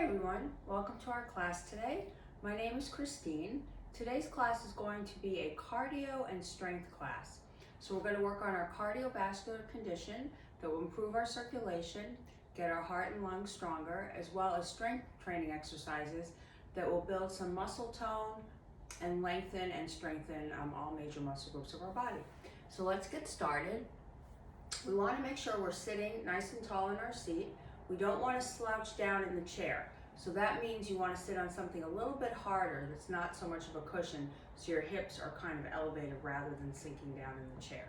everyone, welcome to our class today. My name is Christine. Today's class is going to be a cardio and strength class. So we're going to work on our cardiovascular condition that will improve our circulation, get our heart and lungs stronger, as well as strength training exercises that will build some muscle tone and lengthen and strengthen all major muscle groups of our body. So let's get started. We want to make sure we're sitting nice and tall in our seat. We don't want to slouch down in the chair. So that means you want to sit on something a little bit harder that's not so much of a cushion, so your hips are kind of elevated rather than sinking down in the chair.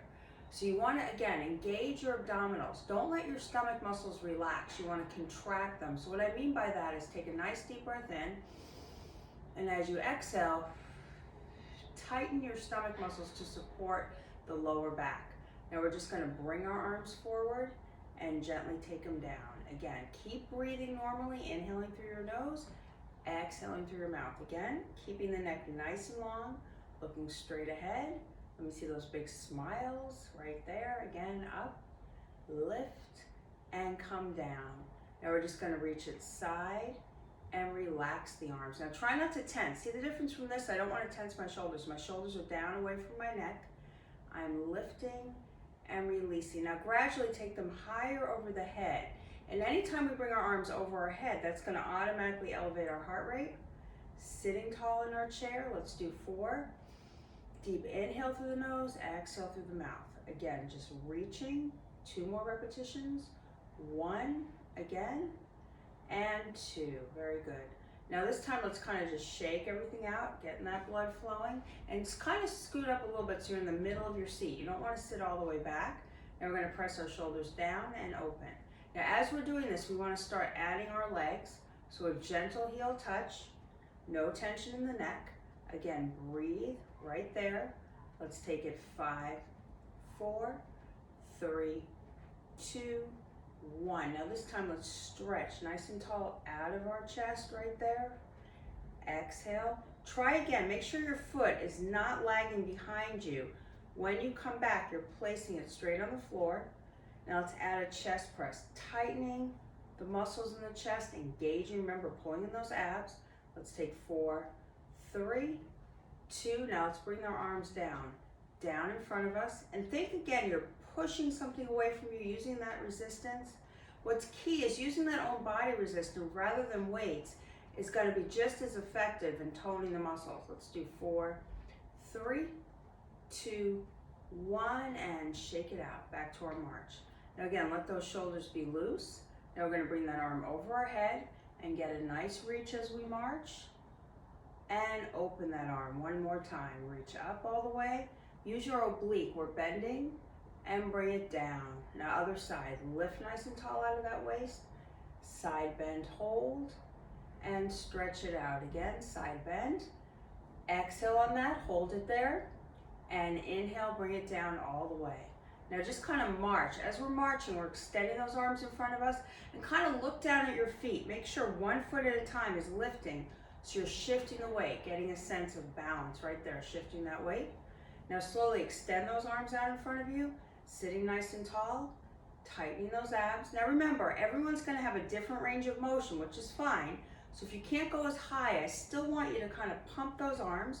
So you want to, again, engage your abdominals. Don't let your stomach muscles relax. You want to contract them. So what I mean by that is take a nice deep breath in, and as you exhale, tighten your stomach muscles to support the lower back. Now we're just going to bring our arms forward and gently take them down. Again, keep breathing normally, inhaling through your nose, exhaling through your mouth. Again, keeping the neck nice and long, looking straight ahead. Let me see those big smiles right there. Again, up, lift, and come down. Now we're just going to reach it side and relax the arms. Now try not to tense. See the difference from this? I don't want to tense my shoulders. My shoulders are down away from my neck. I'm lifting and releasing. Now gradually take them higher over the head. And anytime we bring our arms over our head, that's going to automatically elevate our heart rate. Sitting tall in our chair, let's do 4. Deep inhale through the nose, exhale through the mouth. Again, just reaching, 2 more repetitions. 1, again, and 2. Very good. Now this time, let's kind of just shake everything out, getting that blood flowing, and just kind of scoot up a little bit so you're in the middle of your seat. You don't want to sit all the way back. Now we're going to press our shoulders down and open. Now as we're doing this, we want to start adding our legs. So a gentle heel touch, no tension in the neck. Again, breathe right there. Let's take it 5, 4, 3, 2, 1. Now this time let's stretch nice and tall out of our chest right there. Exhale. Try again. Make sure your foot is not lagging behind you. When you come back, you're placing it straight on the floor. Now let's add a chest press. Tightening the muscles in the chest, engaging, remember pulling in those abs. Let's take 4, 3, 2. Now let's bring our arms down in front of us. And think again, you're pushing something away from you, using that resistance. What's key is using that own body resistance rather than weights is going to be just as effective in toning the muscles. Let's do 4, 3, 2, 1, and shake it out. Back to our march. Now again, let those shoulders be loose. Now we're going to bring that arm over our head and get a nice reach as we march. And open that arm one more time. Reach up all the way. Use your oblique. We're bending. And bring it down. Now other side, lift nice and tall out of that waist. Side bend, hold, and stretch it out. Again, side bend. Exhale on that, hold it there. And inhale, bring it down all the way. Now just kind of march. As we're marching, we're extending those arms in front of us and kind of look down at your feet. Make sure 1 foot at a time is lifting. So you're shifting the weight, getting a sense of balance right there, shifting that weight. Now slowly extend those arms out in front of you. Sitting nice and tall, tightening those abs. Now remember, everyone's going to have a different range of motion, which is fine. So if you can't go as high, I still want you to kind of pump those arms.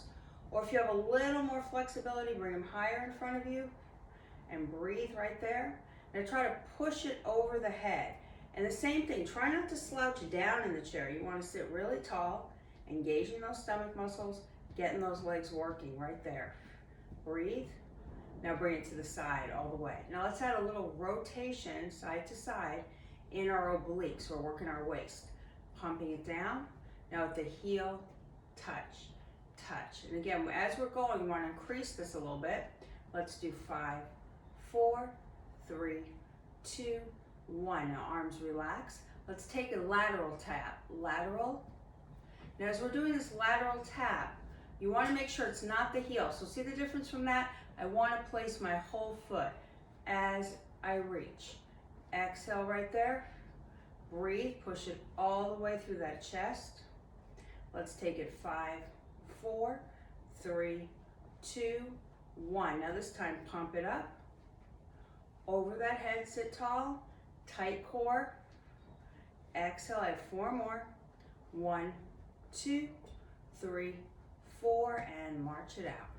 Or if you have a little more flexibility, bring them higher in front of you and breathe right there. Now try to push it over the head. And the same thing, try not to slouch down in the chair. You want to sit really tall, engaging those stomach muscles, getting those legs working right there. Breathe. Now bring it to the side all the way. Now let's add a little rotation side to side in our obliques. We're working our waist. Pumping it down. Now with the heel, touch, touch. And again, as we're going, we want to increase this a little bit. Let's do 5, 4, 3, 2, 1. Now arms relax. Let's take a lateral tap. Lateral. Now as we're doing this lateral tap, you want to make sure it's not the heel. So see the difference from that? I want to place my whole foot as I reach. Exhale right there. Breathe, push it all the way through that chest. Let's take it 5, 4, 3, 2, 1. Now this time pump it up. Over that head, sit tall, tight core. Exhale, I have 4 more. 1, 2, 3, 4, and march it out.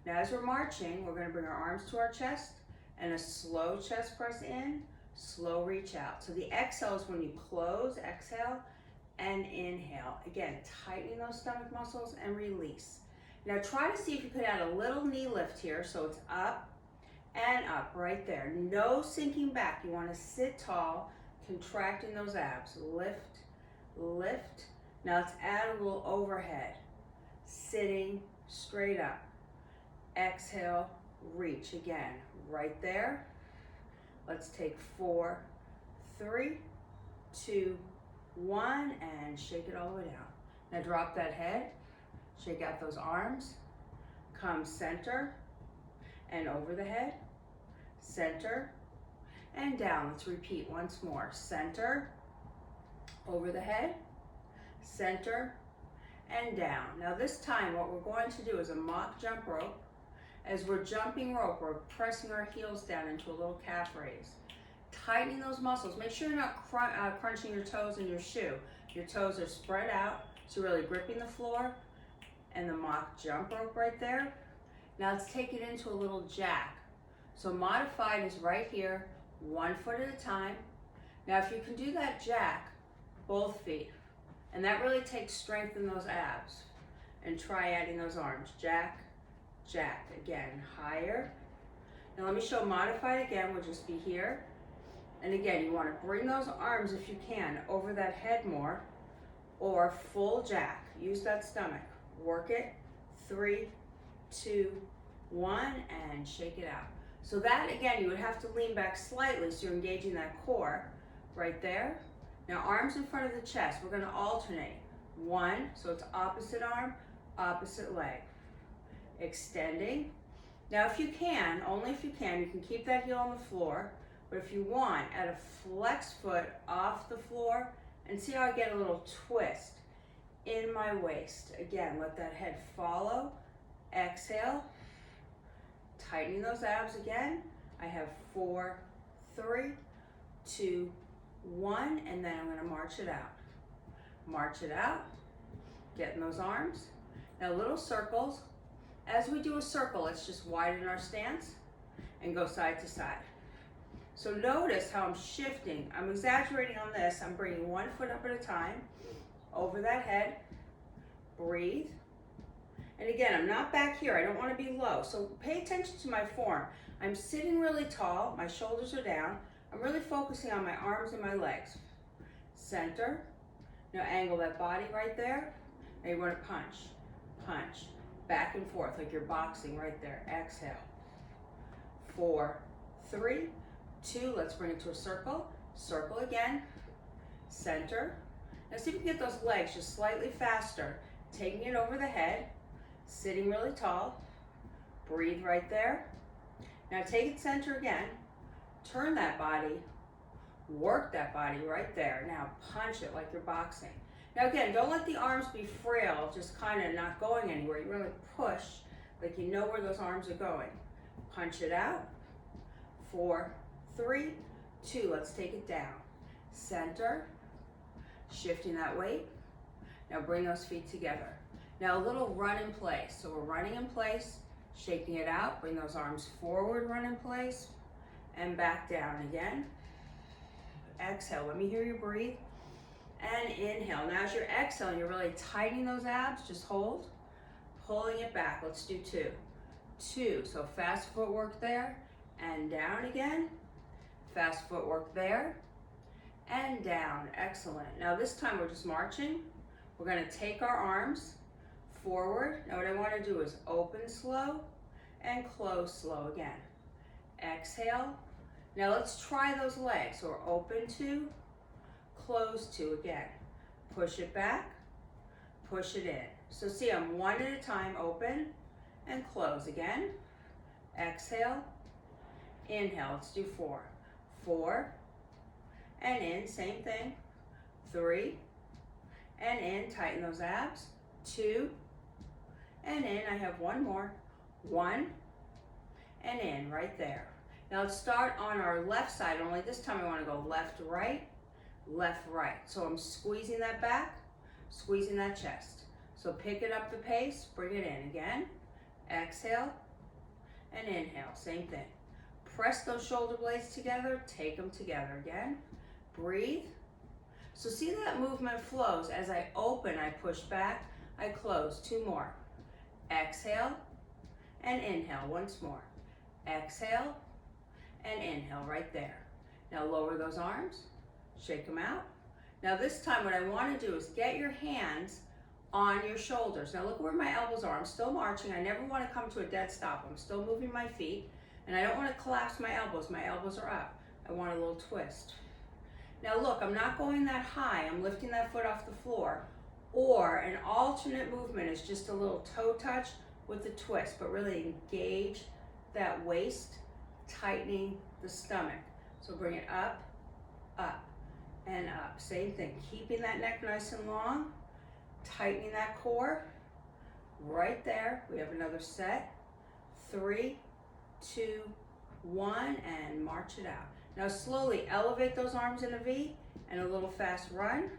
Now as we're marching, we're going to bring our arms to our chest and a slow chest press in, slow reach out. So the exhale is when you close, exhale, and inhale. Again, tightening those stomach muscles and release. Now try to see if you could add a little knee lift here, so it's up and up right there. No sinking back. You want to sit tall, contracting those abs. Lift, lift. Now let's add a little overhead. Sitting straight up. Exhale, reach again. Right there. Let's take 4, 3, 2, 1, and shake it all the way down. Now drop that head. Shake out those arms. Come center and over the head. Center and down. Let's repeat once more. Center, over the head, center, and down. Now this time what we're going to do is a mock jump rope. As we're jumping rope, we're pressing our heels down into a little calf raise. Tightening those muscles. Make sure you're not crunching your toes in your shoe. Your toes are spread out, so really gripping the floor. And the mock jump rope right there. Now let's take it into a little jack. So modified is right here, 1 foot at a time. Now if you can do that jack, both feet, and that really takes strength in those abs. And try adding those arms. Jack, jack. Again, higher. Now let me show modified again. We'll just be here. And again, you want to bring those arms, if you can, over that head more, or full jack. Use that stomach. Work it. 3, 2, 1, and shake it out. So that, again, you would have to lean back slightly so you're engaging that core right there. Now arms in front of the chest. We're going to alternate. 1, so it's opposite arm, opposite leg. Extending. Now if you can, only if you can keep that heel on the floor. But if you want, add a flex foot off the floor and see how I get a little twist in my waist. Again, let that head follow. Exhale. Tightening those abs again. I have 4, 3, 2, 1, and then I'm going to march it out. March it out. Getting those arms. Now little circles. As we do a circle, let's just widen our stance and go side to side. So notice how I'm shifting. I'm exaggerating on this. I'm bringing 1 foot up at a time over that head. Breathe. And again, I'm not back here. I don't want to be low. So pay attention to my form. I'm sitting really tall. My shoulders are down. I'm really focusing on my arms and my legs. Center. Now angle that body right there. Now you want to punch, punch, back and forth like you're boxing right there. Exhale. 4, 3, 2. Let's bring it to a circle. Circle again. Center. Now see if you can get those legs just slightly faster. Taking it over the head. Sitting really tall. Breathe right there. Now take it center again. Turn that body. Work that body right there. Now punch it like you're boxing. Now again, don't let the arms be frail, just kind of not going anywhere. You really push like you know where those arms are going. Punch it out. 4, 3, 2. Let's take it down. Center. Shifting that weight. Now bring those feet together. Now a little run in place. So we're running in place, shaking it out. Bring those arms forward, run in place, and back down again. Exhale. Let me hear you breathe. And inhale. Now as you're exhaling, you're really tightening those abs. Just hold. Pulling it back. Let's do 2. 2. So fast footwork there. And down again. Fast footwork there. And down. Excellent. Now this time we're just marching. We're going to take our arms forward. Now what I want to do is open slow and close slow again. Exhale. Now let's try those legs. So we're open 2, close 2 again. Push it back, push it in. So see, I'm 1 at a time, open and close again. Exhale, inhale. Let's do 4. 4 and in, same thing. 3 and in, tighten those abs. 2 and in. I have 1 more. 1 and in, right there. Now let's start on our left side, only this time I want to go left, right, left, right. So I'm squeezing that back, squeezing that chest. So pick it up the pace, bring it in again. Exhale and inhale, same thing. Press those shoulder blades together, take them together again. Breathe. So see that movement flows. As I open, I push back, I close. 2 more. Exhale and inhale once more. Exhale and inhale right there. Now lower those arms, shake them out. Now this time what I want to do is get your hands on your shoulders. Now look where my elbows are. I'm still marching. I never want to come to a dead stop. I'm still moving my feet, and I don't want to collapse my elbows. My elbows are up. I want a little twist. Now look, I'm not going that high. I'm lifting that foot off the floor. Or an alternate movement is just a little toe touch with a twist, but really engage that waist, tightening the stomach. So bring it up, up, and up. Same thing, keeping that neck nice and long, tightening that core. Right there, we have another set. 3, 2, 1, and march it out. Now slowly elevate those arms in a V and a little fast run.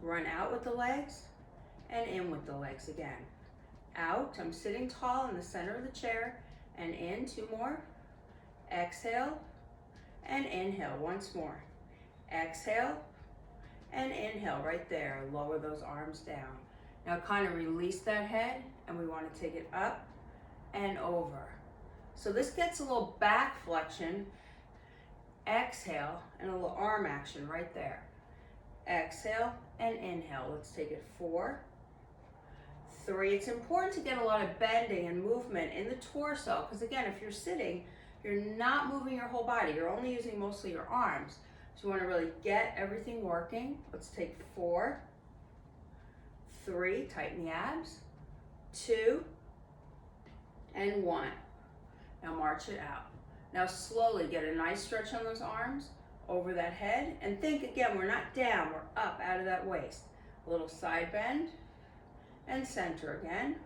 Run out with the legs and in with the legs again. Out, I'm sitting tall in the center of the chair, and in. 2 more. Exhale and inhale once more. Exhale and inhale right there. Lower those arms down. Now kind of release that head, and we want to take it up and over. So this gets a little back flexion. Exhale and a little arm action right there. Exhale and inhale. Let's take it. 4, 3. It's important to get a lot of bending and movement in the torso, because again, if you're sitting, you're not moving your whole body. You're only using mostly your arms. So you want to really get everything working. Let's take 4, 3. Tighten the abs. 2 and 1. Now march it out. Now slowly get a nice stretch on those arms over that head, and think again, we're not down, we're up out of that waist. A little side bend and center again.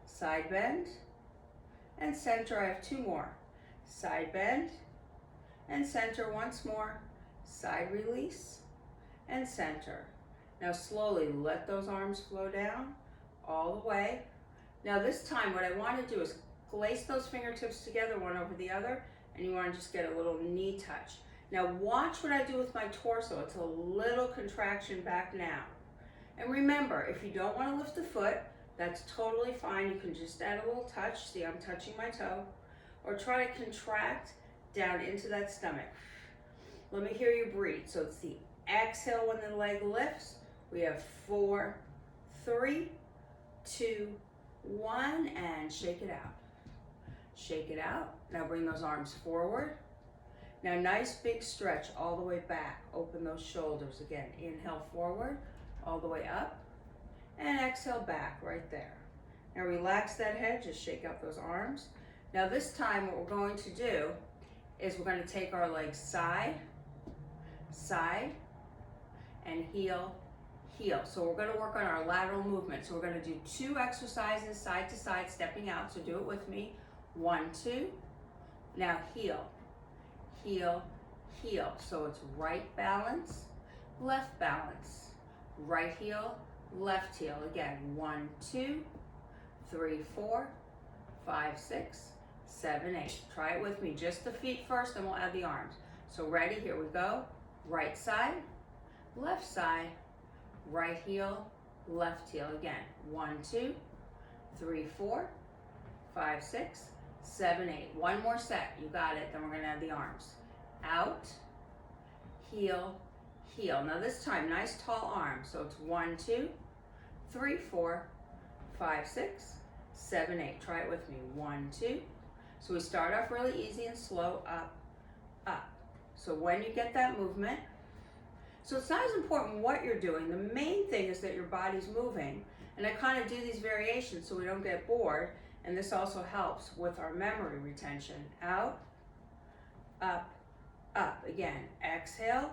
Side bend and center. I have 2 more. Side bend and center once more. Side release and center. Now slowly let those arms flow down all the way. Now this time what I want to do is lace those fingertips together, one over the other, and you want to just get a little knee touch. Now watch what I do with my torso. It's a little contraction back now. And remember, if you don't want to lift the foot, that's totally fine. You can just add a little touch. See, I'm touching my toe. Or try to contract down into that stomach. Let me hear you breathe. So it's the exhale when the leg lifts. We have 4, 3, 2, 1, and shake it out. Shake it out. Now bring those arms forward. Now nice big stretch all the way back. Open those shoulders again. Inhale forward, all the way up, and exhale back right there. Now relax that head, just shake out those arms. Now this time what we're going to do is we're going to take our legs side, side, and heel, heel. So we're going to work on our lateral movement. So we're going to do 2 exercises side to side, stepping out. So do it with me. 1, 2. Now heel, heel, heel. So it's right balance, left balance. Right heel, left heel. Again, 1, 2, 3, 4, 5, 6, 7, 8. Try it with me. Just the feet first, then we'll add the arms. So ready, here we go. Right side, left side, right heel, left heel. Again, 1, 2, 3, 4, 5, 6, 7, 8. One more set. You got it. Then we're going to add the arms. Out, heel, heel. Now this time, nice tall arms. So it's 1, 2, 3, 4, 5, 6, 7, 8. Try it with me. 1, 2. So we start off really easy and slow, up, up. So when you get that movement, so it's not as important what you're doing. The main thing is that your body's moving. And I kind of do these variations so we don't get bored. And this also helps with our memory retention. Out, up, up. Again, exhale,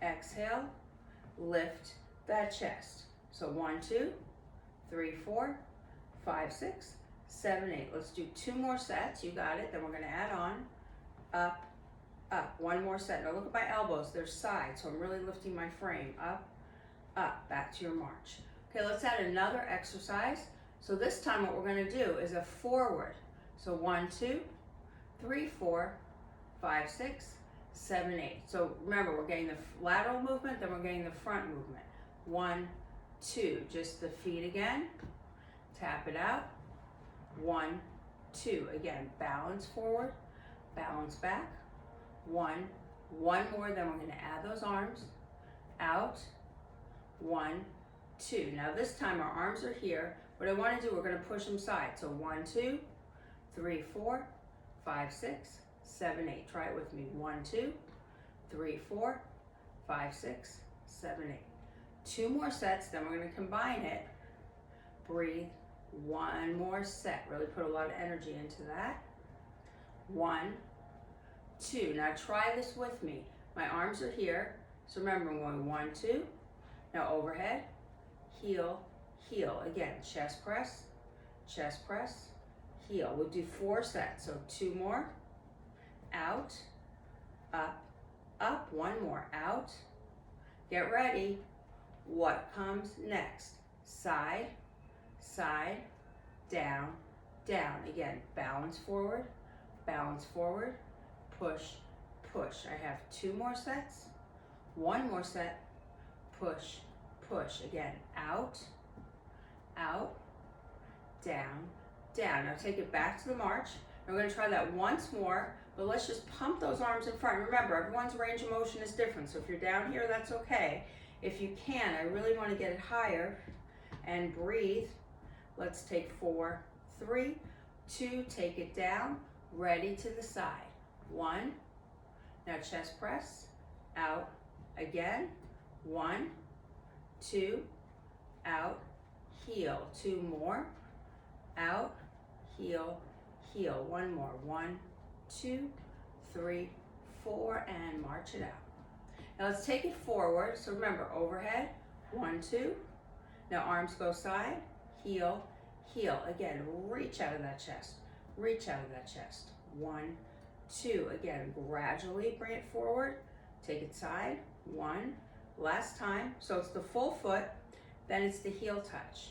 exhale, lift that chest. So 1, 2, 3, 4, 5, 6, 7, 8. Let's do 2 more sets. You got it. Then we're going to add on, up, up. One more set. Now look at my elbows. They're side, so I'm really lifting my frame. Up, up, back to your march. Okay, let's add another exercise. So this time what we're gonna do is a forward. So 1, 2, 3, 4, 5, 6, 7, 8. So remember, we're getting the lateral movement, then we're getting the front movement. 1, 2, just the feet again. Tap it out. 1, 2, again, balance forward, balance back. 1 more, then we're gonna add those arms. Out, 1, 2. Now this time our arms are here. What I wanna do, we're gonna push them side. So 1, 2, 3, 4, 5, 6, 7, 8. Try it with me. 1, 2, 3, 4, 5, 6, 7, 8. 2 more sets, then we're gonna combine it. Breathe. 1 more set. Really put a lot of energy into that. 1, 2. Now try this with me. My arms are here. So remember, I'm going 1, 2. Now overhead, heel, heel. Again, chest press, heel. We'll do 4 sets. So 2 more. Out, up, up. 1 more. Out. Get ready. What comes next? Side, side, down, down. Again, balance forward, push, push. I have 2 more sets, 1 more set, push, push. Again, out, out, down, down. Now take it back to the march. We're gonna try that once more, but let's just pump those arms in front. Remember, everyone's range of motion is different, so if you're down here, that's okay. If you can, I really wanna get it higher and breathe. Let's take 4, 3, 2, take it down, ready to the side. 1, now chest press, out, again, 1, 2, out, heel, 2 more, out, heel, heel, 1 more, 1, 2, 3, 4, and march it out. Now let's take it forward. So remember, overhead, 1, 2. Now arms go side, heel, heel. Again, reach out of that chest. 1, 2. Again, gradually bring it forward. Take it side, 1. Last time. So it's the full foot, then it's the heel touch.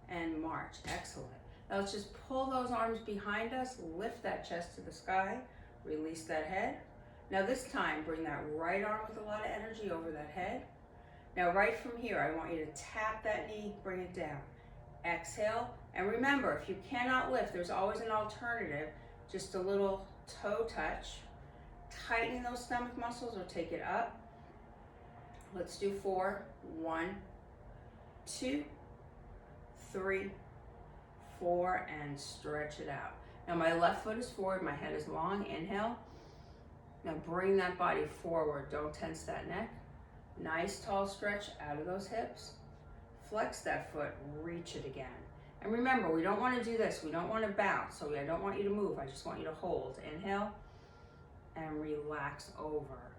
And march, excellent. Now let's just pull those arms behind us, lift that chest to the sky, release that head. Now this time, bring that right arm with a lot of energy over that head. Now right from here, I want you to tap that knee, bring it down. Exhale, and remember, if you cannot lift, there's always an alternative, just a little toe touch. Tighten those stomach muscles or take it up. Let's do 4, 1, 2, 3, 4, and stretch it out. Now my left foot is forward, my head is long, inhale. Now bring that body forward, don't tense that neck. Nice tall stretch out of those hips. Flex that foot, reach it again. And remember, we don't want to do this, we don't want to bounce, so I don't want you to move, I just want you to hold. Inhale, and relax over.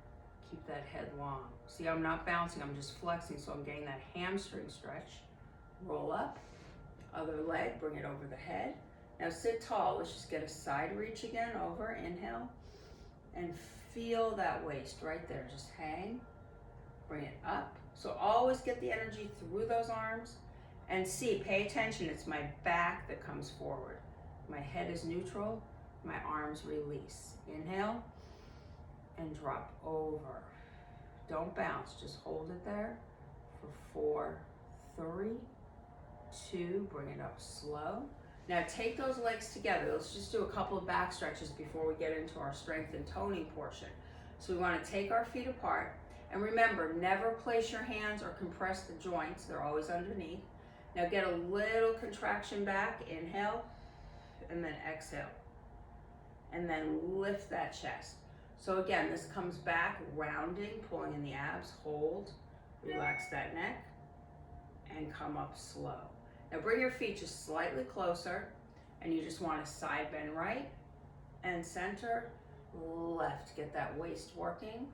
Keep that head long. See, I'm not bouncing, I'm just flexing, so I'm getting that hamstring stretch. Roll up, other leg, bring it over the head. Now sit tall, let's just get a side reach again, over, inhale, and feel that waist right there, just hang, bring it up. So always get the energy through those arms, and see, pay attention, it's my back that comes forward. My head is neutral, my arms release. Inhale, and drop over. Don't bounce, just hold it there for 4, 3, 2, bring it up slow. Now take those legs together. Let's just do a couple of back stretches before we get into our strength and toning portion. So we want to take our feet apart, and remember, never place your hands or compress the joints, they're always underneath. Now get a little contraction back, inhale, and then exhale. And then lift that chest. So again, this comes back, rounding, pulling in the abs, hold, relax that neck, and come up slow. Now bring your feet just slightly closer, and you just want to side bend right, and center, left. Get that waist working.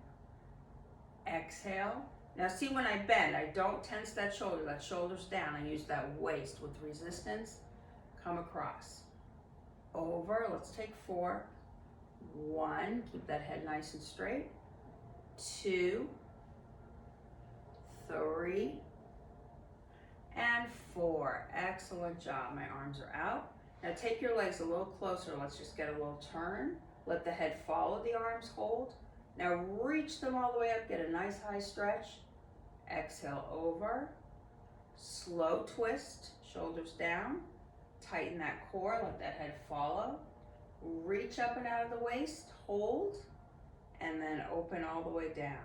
Exhale. Now see, when I bend, I don't tense that shoulder's down. I use that waist with resistance. Come across. Over, let's take 4. 1, keep that head nice and straight. 2, 3, and 4. Excellent job. My arms are out. Now take your legs a little closer. Let's just get a little turn. Let the head follow the arms, hold. Now reach them all the way up, get a nice high stretch. Exhale over. Slow twist, shoulders down. Tighten that core, let that head follow. Reach up and out of the waist, hold, and then open all the way down.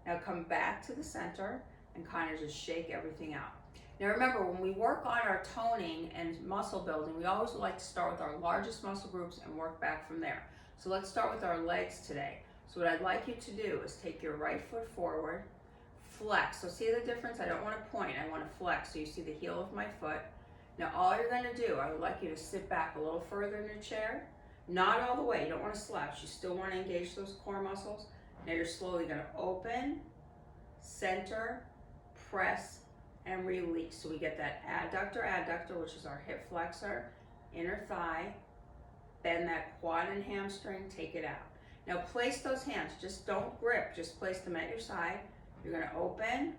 Now come back to the center and kind of just shake everything out. Now remember, when we work on our toning and muscle building, we always like to start with our largest muscle groups and work back from there. So let's start with our legs today. So what I'd like you to do is take your right foot forward, flex. So see the difference? I don't want to point, I want to flex. So you see the heel of my foot. Now all you're going to do, I would like you to sit back a little further in your chair. Not all the way, you don't want to slouch. You still want to engage those core muscles. Now you're slowly going to open, center, press, and release. So we get that adductor, which is our hip flexor, inner thigh, bend that quad and hamstring, take it out. Now place those hands, just don't grip, just place them at your side. You're going to open,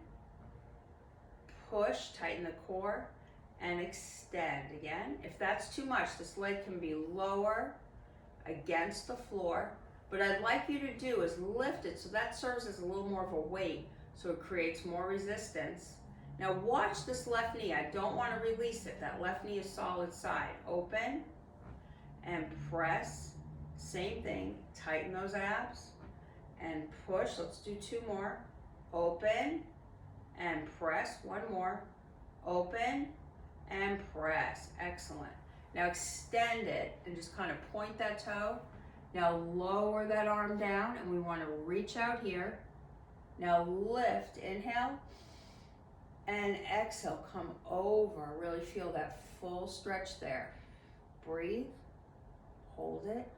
push, tighten the core, and extend again. If that's too much, this leg can be lower against the floor. What I'd like you to do is lift it so that serves as a little more of a weight, so it creates more resistance. Now watch this left knee. I don't want to release it. That left knee is solid side. Open and press. Same thing. Tighten those abs and push. Let's do 2 more. Open and press. 1 more. Open and press. Excellent. Now extend it and just kind of point that toe. Now lower that arm down and we want to reach out here. Now lift, inhale, and exhale, come over. Really feel that full stretch there. Breathe, hold it,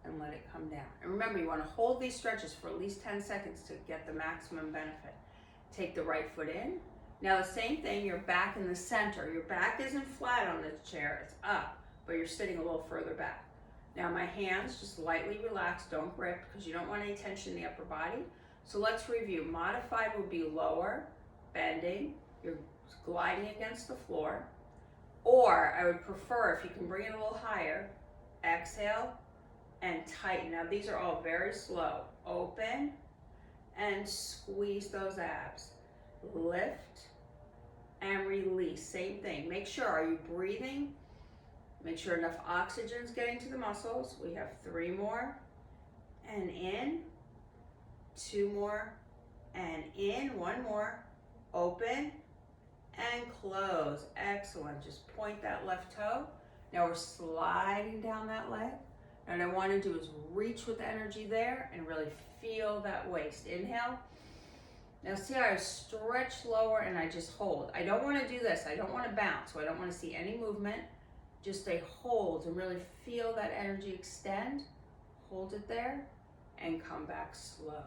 and let it come down. And remember, you want to hold these stretches for at least 10 seconds to get the maximum benefit. Take the right foot in. Now the same thing, your back in the center. Your back isn't flat on the chair, it's up, but you're sitting a little further back. Now my hands just lightly relax, don't grip, because you don't want any tension in the upper body. So let's review. Modified would be lower, bending, you're gliding against the floor. Or I would prefer, if you can bring it a little higher, exhale and tighten. Now these are all very slow. Open and squeeze those abs. Lift and release. Same thing. Make sure, are you breathing? Make sure enough oxygen is getting to the muscles. We have 3 more. And in. 2 more. And in. 1 more. Open and close. Excellent. Just point that left toe. Now we're sliding down that leg. And what I want to do is reach with the energy there and really feel that waist. Inhale. Now see how I stretch lower and I just hold. I don't want to do this. I don't want to bounce. So I don't want to see any movement. Just a hold and really feel that energy extend. Hold it there and come back slow.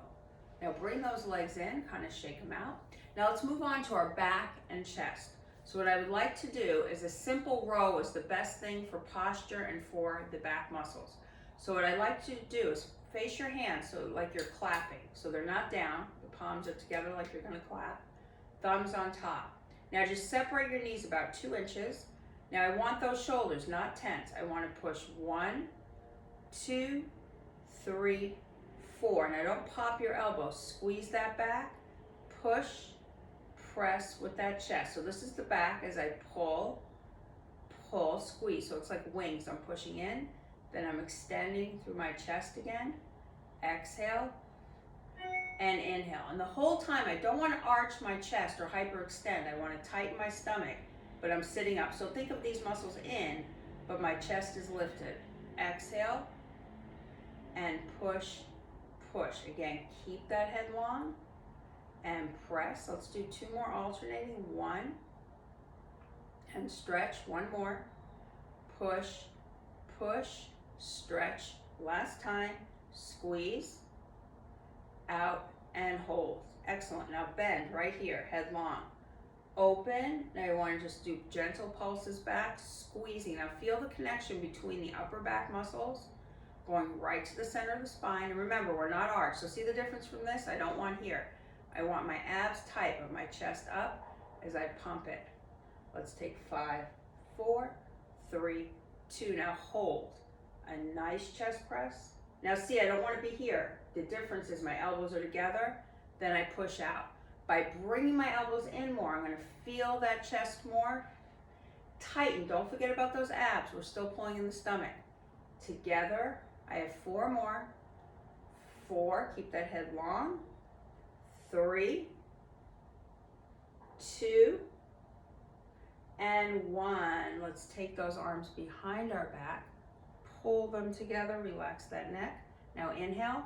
Now bring those legs in, kind of shake them out. Now let's move on to our back and chest. So what I would like to do is a simple row is the best thing for posture and for the back muscles. So what I like to do is face your hands so like you're clapping. So they're not down, the palms are together like you're gonna clap. Thumbs on top. Now just separate your knees about 2 inches. Now I want those shoulders not tense. I want to push 1, 2, 3, 4. Now don't pop your elbows. Squeeze that back. Push, press with that chest. So this is the back as I pull, pull, squeeze. So it's like wings. I'm pushing in. Then I'm extending through my chest again. Exhale and inhale. And the whole time I don't want to arch my chest or hyperextend. I want to tighten my stomach, but I'm sitting up. So think of these muscles in, but my chest is lifted. Exhale and push, push. Again, keep that head long and press. Let's do 2 more alternating. 1 and stretch. 1 more. Push, push, stretch. Last time. Squeeze, out and hold. Excellent. Now bend right here, head long. Open. Now you want to just do gentle pulses back, squeezing. Now feel the connection between the upper back muscles going right to the center of the spine. And remember, we're not arched. So see the difference from this? I don't want here. I want my abs tight, but my chest up as I pump it. Let's take 5, 4, 3, 2. Now hold. A nice chest press. Now see, I don't want to be here. The difference is my elbows are together, then I push out. By bringing my elbows in more, I'm going to feel that chest more. Tighten. Don't forget about those abs. We're still pulling in the stomach. Together, I have 4 more. 4, keep that head long. 3, 2, and 1. Let's take those arms behind our back. Pull them together, relax that neck. Now inhale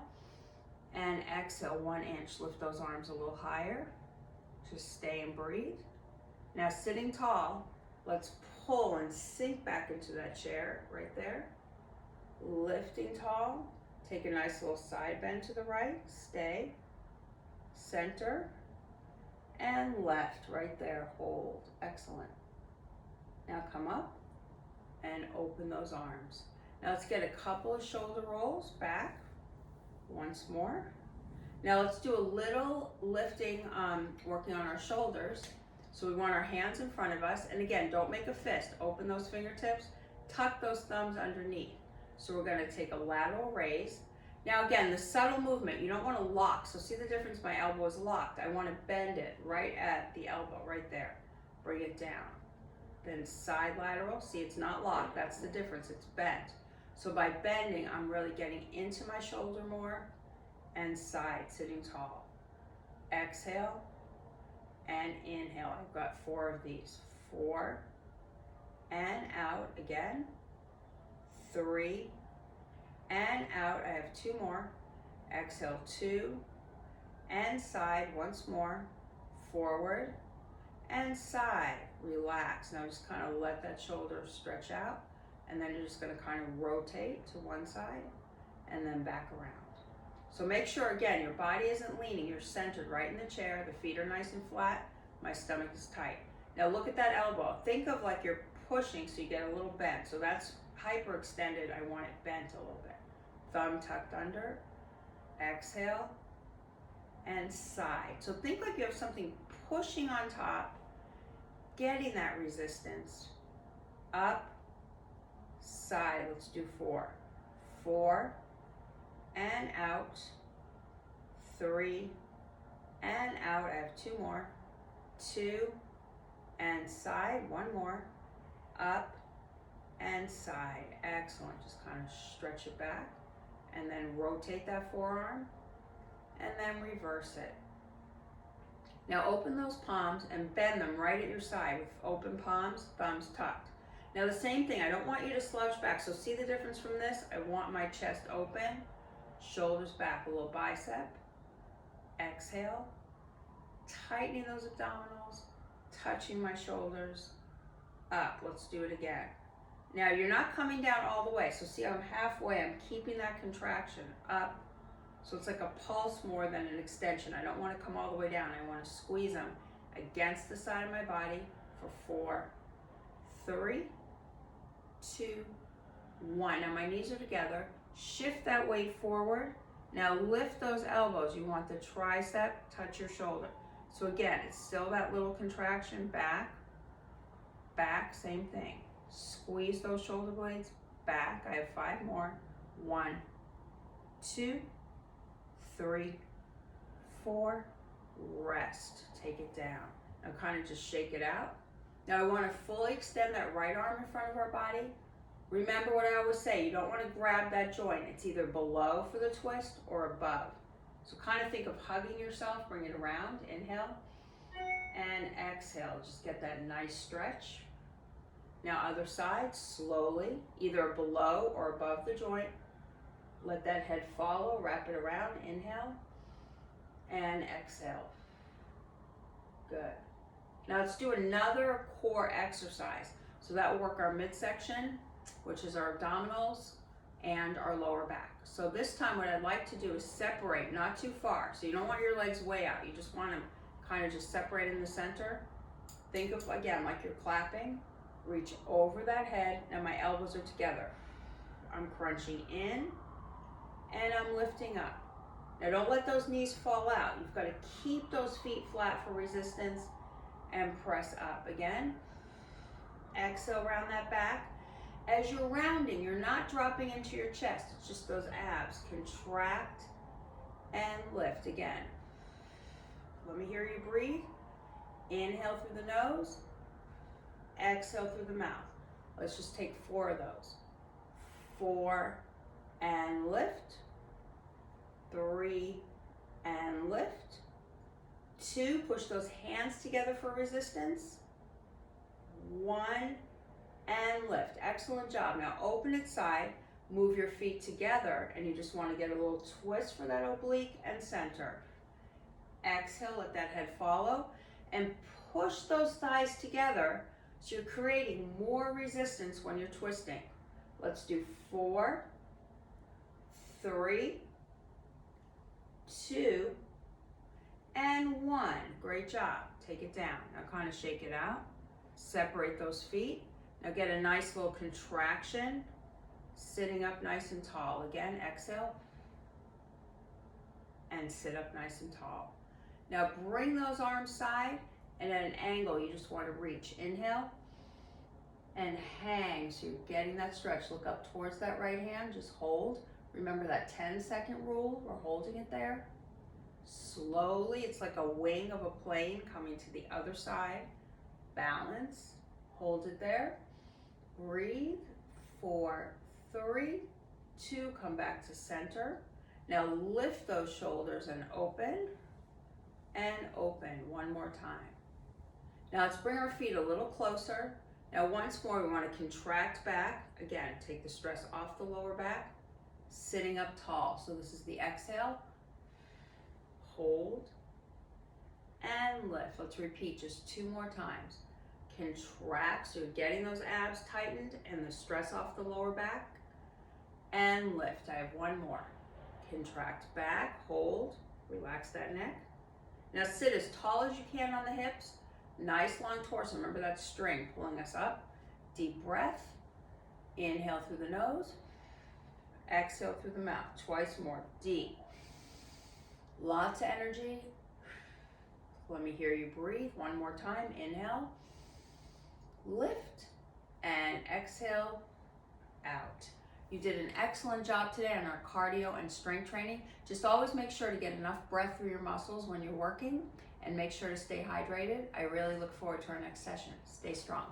and exhale 1 inch. Lift those arms a little higher. Just stay and breathe. Now sitting tall, let's pull and sink back into that chair right there. Lifting tall, take a nice little side bend to the right, stay, center, and left right there, hold, excellent. Now come up and open those arms. Now let's get a couple of shoulder rolls back, once more. Now let's do a little lifting, working on our shoulders. So we want our hands in front of us, and again, don't make a fist. Open those fingertips, tuck those thumbs underneath. So we're gonna take a lateral raise. Now again, the subtle movement, you don't wanna lock. So see the difference, my elbow is locked. I wanna bend it right at the elbow, right there. Bring it down. Then side lateral, see it's not locked, that's the difference, it's bent. So by bending, I'm really getting into my shoulder more, and side, sitting tall. Exhale and inhale. I've got 4 of these. 4 and out again. 3 and out. I have 2 more. Exhale, 2 and side once more. Forward and side. Relax. Now just kind of let that shoulder stretch out, and then you're just going to kind of rotate to one side and then back around. So make sure, again, your body isn't leaning. You're centered right in the chair. The feet are nice and flat. My stomach is tight. Now look at that elbow. Think of like you're pushing so you get a little bent. So that's hyperextended. I want it bent a little bit. Thumb tucked under. Exhale and side. So think like you have something pushing on top, getting that resistance. Up, side. Let's do 4. 4 and out. 3 and out. I have 2 more. 2 and side. 1 more. Up and side. Excellent. Just kind of stretch it back and then rotate that forearm and then reverse it. Now open those palms and bend them right at your side with open palms, thumbs tucked. Now the same thing, I don't want you to slouch back. So see the difference from this? I want my chest open, shoulders back, a little bicep. Exhale, tightening those abdominals, touching my shoulders, up. Let's do it again. Now you're not coming down all the way. So see, I'm halfway, I'm keeping that contraction up. So it's like a pulse more than an extension. I don't want to come all the way down. I want to squeeze them against the side of my body for 4, 3, 2, 1. Now my knees are together. Shift that weight forward. Now lift those elbows. You want the tricep touch your shoulder. So again, it's still that little contraction, back, back, same thing. Squeeze those shoulder blades, back. I have 5 more. 1, 2, 3, 4, rest. Take it down. Now kind of just shake it out. Now I want to fully extend that right arm in front of our body. Remember what I always say, you don't want to grab that joint. It's either below for the twist or above. So kind of think of hugging yourself, bring it around, inhale, and exhale. Just get that nice stretch. Now other side, slowly, either below or above the joint. Let that head follow, wrap it around, inhale, and exhale. Good. Now let's do another core exercise. So that will work our midsection, which is our abdominals, and our lower back. So this time what I'd like to do is separate, not too far. So you don't want your legs way out. You just want them kind of just separate in the center. Think of, again, like you're clapping. Reach over that head. Now my elbows are together. I'm crunching in and I'm lifting up. Now don't let those knees fall out. You've got to keep those feet flat for resistance and press up. Again, Exhale, round that back. As you're rounding, you're not dropping into your chest. It's just those abs. Contract and lift again. Let me hear you breathe. Inhale through the nose. Exhale through the mouth. Let's just take 4 of those. 4 and lift. 3 and lift. 2, push those hands together for resistance. 1 and lift. Excellent job. Now open it side, move your feet together, and you just want to get a little twist for that oblique and center. Exhale, let that head follow, and push those thighs together so you're creating more resistance when you're twisting. Let's do 4, 3, 2, and 1. Great job. Take it down. Now kind of shake it out. Separate those feet. Now get a nice little contraction. Sitting up nice and tall. Again, exhale. And sit up nice and tall. Now bring those arms side, and at an angle you just want to reach. Inhale and hang, so you're getting that stretch. Look up towards that right hand, just hold. Remember that 10-second rule, we're holding it there. Slowly, it's like a wing of a plane coming to the other side. Balance, hold it there. Breathe, 4, 3, 2, come back to center. Now lift those shoulders and open. One more time. Now let's bring our feet a little closer. Now once more, we want to contract back. Again, take the stress off the lower back. Sitting up tall. So this is the exhale. Hold and lift. Let's repeat just 2 more times. Contract, so you're getting those abs tightened and the stress off the lower back. And lift. I have 1 more. Contract back, hold, relax that neck. Now sit as tall as you can on the hips. Nice long torso. Remember that string pulling us up. Deep breath. Inhale through the nose. Exhale through the mouth. Twice more. Deep. Lots of energy. Let me hear you breathe. 1 more time. Inhale. Lift. And exhale out. You did an excellent job today on our cardio and strength training. Just always make sure to get enough breath through your muscles when you're working, and make sure to stay hydrated. I really look forward to our next session. Stay strong.